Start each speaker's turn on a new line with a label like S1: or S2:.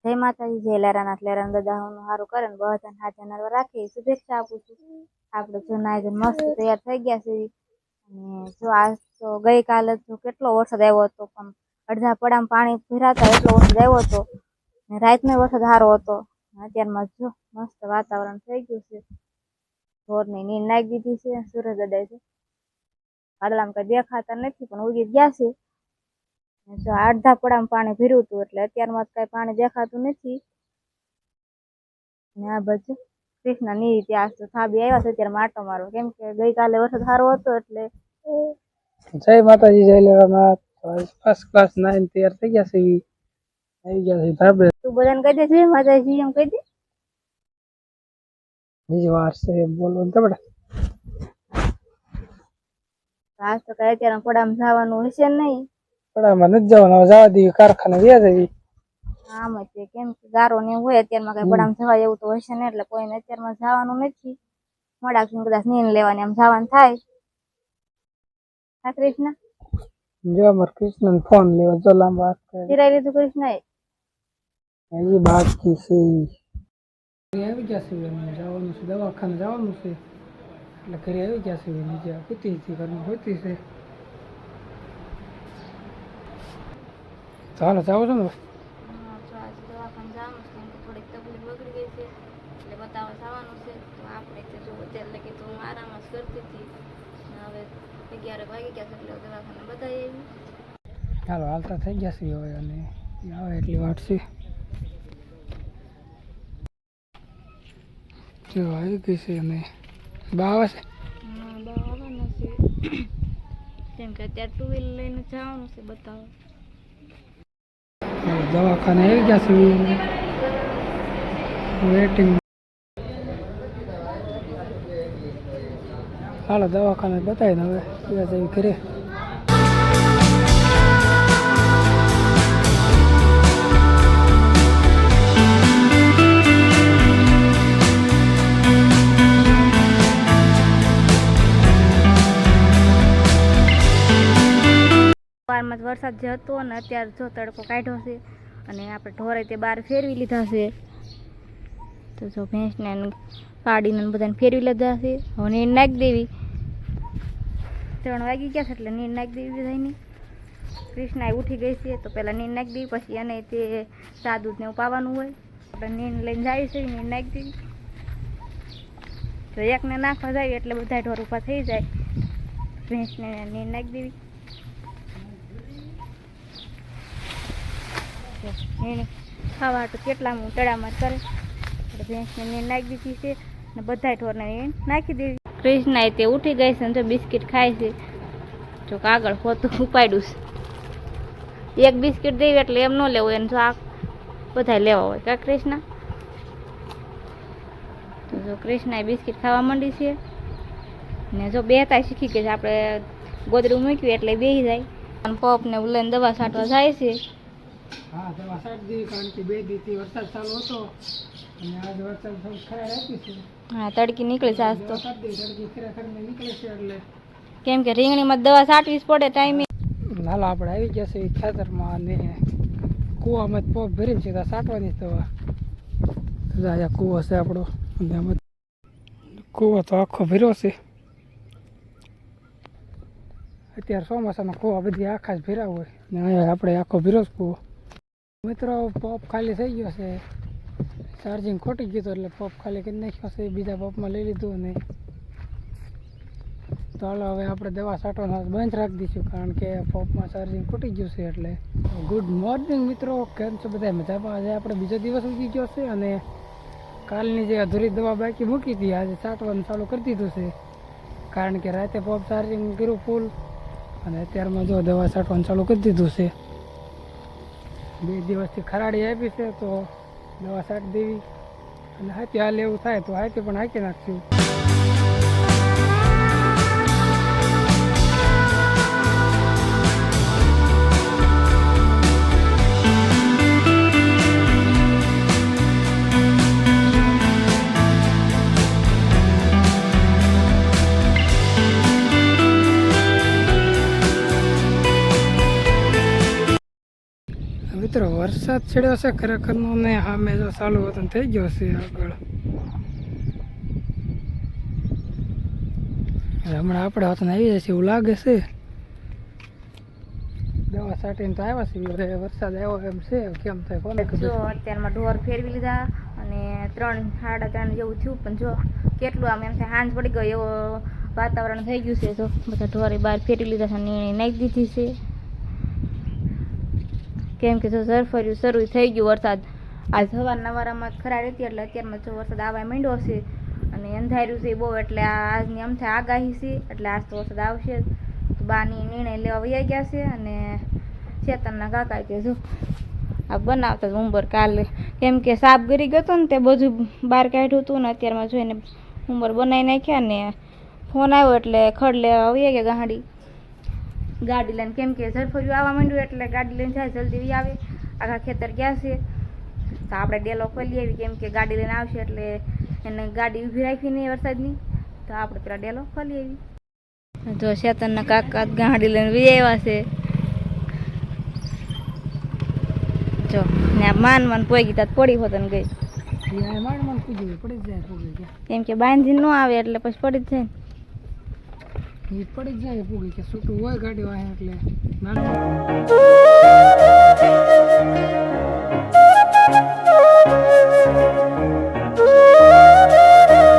S1: જય માતાજી, જય લેરાનાથ લેરાન દાદાનું સારું કરે ને બધાને હાજર નરવા રાખે શુભેચ્છા આપું છું. આપણે જો નાઈ મસ્ત તૈયાર થઈ ગયા છે. અને જો આજ તો ગઈકાલે તો કેટલો વરસાદ આવ્યો હતો, પણ અડધા પડામાં પાણી ભરાતા એટલો વરસાદ આવ્યો હતો. ને રાતનો વરસાદ સારો હતો. અત્યારમાં જો મસ્ત વાતાવરણ થઈ ગયું છે. ઢોરની નીંદ નાખી દીધી છે. સૂરજ દાદા છે વાદળામાં કઈ દેખાતા નથી, પણ ઉગી ગયા છે. જો અડધા પડામાં પાણી ભર્યું હતું, એટલે અત્યારમાં કઈ પાણી દેખાતું નથી. ને આ બાજુ કૃષ્ણ ની ત્યાં તો થાબી આવ્યા છે અત્યારે માટો મારો, કેમ કે ગઈકાલે વરસાદ સારો હતો. એટલે
S2: જય માતાજી, જય લેરાનાથ. ફર્સ્ટ ક્લાસ નાઈન તૈયાર થઈ ગયા છે. આવી ગયા છે ધાબે.
S1: તું બધાને કહી દે જય માતાજી એમ કહી દે.
S2: બીજી વાર છે બોલવાનું તો બેટા.
S1: આજ તો કઈ અત્યારે પડામાં જવાનું હશે નહીં.
S2: પડામાં નથી જવાનું, હવે જવા દઈએ, કારખાને વ્યા જઈએ.
S1: આમ જ છે, કેમ કે ગારો ને એવું હોય અત્યારમાં કઈ પડામાં જવાય એવું તો હશે ને, એટલે કોઈને અત્યારમાં જવાનું નથી. મોડા કદાચ નીંદ લેવાની આમ જવાનું થાય. હા કૃષ્ણ,
S2: જો અમારે કૃષ્ણ ફોન લેવા જો લાંબા વાત કરે.
S1: ફિરાઈ લીધું કૃષ્ણ એ
S2: બાકી છે. આવી ગયા છે, જવાનું છે દવાખાને જવાનું છે, એટલે ઘરે આવી ગયા છે. નીચે કૂતી હતી ઘરમાં હોતી છે. ચાલો જાવ છો ને.
S1: દવાખાને જવાનું છે, થોડીક તકલીફ બગડી ગઈ છે, એટલે બતાવવા જવાનું છે. તો આપણે જો અત્યારે લગી તો હું આરામ જ કરતી હતી. હવે 11 વાગી ગયા છે, એટલે દવાખાને બતાવી આવી.
S2: ચાલો હાલતા થઈ ગયા છે હવે, અને આવે એટલી વાત છે. જો આવી ગઈ છે, અને બા આવે છે.
S1: બા આવવાના છે, કેમ કે અત્યારે 2 વ્હીલર લઈને જવાનું છે બતાવવા.
S2: દવાખાને આવી ગયા છે, વેટિંગ. હાલો દવાખાને બતાવીને હવે ત્યાં જઈ ઘરે.
S1: સવારમાં વરસાદ જે હતો ને અત્યારે જો તડકો કાઢ્યો છે, અને આપણે ઢોરે તે બહાર ફેરવી લીધા છે. તો જો ભેંસને કાઢીને બધાને ફેરવી લીધા છે. હવે નીંદ નાખી દેવી. 3 વાગી ગયા છે, એટલે નીંદ નાખી દેવી બધાની. કૃષ્ણા ઉઠી ગઈ છે, તો પહેલાં નીંદ નાખી દેવી, પછી એને તે ચા દૂધ ને એવું પાવાનું હોય. આપણે નીંદ લઈને જાય છે, નીંદ નાખી દેવી. જો એકને નાખવા જાય એટલે બધા ઢોર ઊભા થઈ જાય. ભેંસને નીંદ નાખી દેવી. ખાવા તો કેટલા હું તળામાં કરે, એટલે ભેંસને નીંદ નાખી દીધી છે, ને બધા ઢોરને નીંદ નાખી દેવી. કૃષ્ણા તે ઉઠી ગઈ છે, ને જો બિસ્કિટ ખાય છે. જો કાગળ હોતું ઉપાડ્યું છે. એક બિસ્કિટ દેવી એટલે એમ ન લેવું, એને જો આ બધા લેવા હોય કા કૃષ્ણા. તો જો કૃષ્ણા બિસ્કિટ ખાવા માંડી છે, ને જો બેહતા શીખી ગઈ છે. આપણે ગોદડું મૂક્યું એટલે બેસી જાય. અને પપ ને લઈને દવા છાંટવા જાય છે.
S2: હા દવા છાંટી દીધી, કારણ કે 2 દિવસથી વરસાદ ચાલુ હતો, અને આજ વરસાદ થોડી ખરાબ આપી છે.
S1: હા તડકી નીકળે છે આજ તો,
S2: તડકી ખરેખર નીકળે છે. એટલે
S1: કેમ કે રીંગણીમાં દવા છાંટવી જ પડે ટાઈમે.
S2: હાલો આપણે આવી ગયા છે ખેતરમાં, અને કૂવામાં પગ ભરી છે, ત્યાં છાંટવાની દવા. અહીંયા કૂવો છે આપણો, અને આમાં કૂવો તો આખો ભર્યો છે. અત્યારે ચોમાસામાં કૂવા બધી આખા જ ભર્યા હોય, ને અહીંયા આપણે આખો ભર્યો જ કૂવો. મિત્રો પંપ ખાલી થઈ ગયો છે, ચાર્જિંગ ખોટી ગયું એટલે પંપ ખાલી કરી નાખ્યો છે. બીજા પંપમાં લઈ લીધું, અને તો હાલો હવે આપણે દવા છાંટવાનું બંધ રાખી દઈશું, કારણ કે પંપમાં ચાર્જિંગ ખૂટી ગયું છે. એટલે ગુડ મોર્નિંગ મિત્રો, કેમ છો બધા મજામાં? આજે આપણે બીજો દિવસ ઉગી ગયો છે, અને કાલની જે અધૂરી દવા બાકી મૂકી હતી આજે છાંટવાનું ચાલુ કરી દીધું છે, કારણ કે રાતે પંપ ચાર્જિંગ કર્યું ફૂલ, અને અત્યારમાં જો દવા છાંટવાનું ચાલુ કરી દીધું છે. 2 દિવસથી ખરાડી આપી છે, તો દવા છાંટી દેવી. અને હાથી હાલ એવું થાય તો હાથી પણ હાંકી નાખશું. મિત્રો વરસાદ વરસાદ છેડ્યો છે ખરેખરનો ને સામે જો ચાલુ વતન થઈ ગયો છે આગળ. હમણાં આપણે વતન આવી જશે એવું લાગે છે. દવા છાંટીને તો આવ્યા છે, હવે વરસાદ આવ્યો એમ છે, કેમ થાય કોને
S1: જો
S2: ખબર.
S1: અત્યારમાં ઢોર ફેરવી લીધા અને 3-3:30 જેવું થયું, પણ જો કેટલું આમ એમ થાય સાંજ પડી ગયો એવો વાતાવરણ થઈ ગયું છે. તો બધા ઢોરે બહાર ફેરવી લીધા છે, નીણે નાખી દીધી છે, કેમ કે જો ઝરફર્યું શરૂ થઈ ગયું વરસાદ. આ સવારના વારામાં ખરા રહેતી એટલે અત્યારમાં જો વરસાદ આવવા માંડ્યો છે અને અંધાર્યું છે બહુ, એટલે આજની આમ થાય આગાહી છે, એટલે આજ તો વરસાદ આવશે. તો બાની નિર્ણય લેવા વયા ગયા છે અને ચેતનના કાકા કે જો આ બનાવતા ઉંબર કાલે, કેમ કે સાપ ગરી ગયો હતો ને તે બધું બહાર કાઢ્યું હતું ને અત્યારમાં જોઈને ઉંબર બનાવી નાખ્યા ને ફોન આવ્યો એટલે ખડ લેવા વયા ગયા ગાડી લઈને, કેમ કે ઝરફર્યું આવવા માંડ્યું એટલે ગાડી લઈને જાય જલ્દી આવે. આખા ખેતર ગયા છે તો આપણે ડેલો ખોલી આવી, કેમ કે ગાડી લઈને આવશે એટલે એને ગાડી ઊભી રાખી નહીં વરસાદની, તો આપણે પેલા ડેલો ખોલી આવી. જો ચેતનના કાકા ગાડી લઈને વી આવ્યા છે. જો ને આ માન પોઈ ગઈ પડી હોત ને ગઈ,
S2: માંડ પૂજી પડી જ જાય પૂગી ગયા,
S1: કેમ કે બાંધી ન આવે એટલે પછી પડી જ જાય ને.
S2: એ પડી જ જાય પૂગી કે છૂટું હોય ગાડી વાહે એટલે નાનું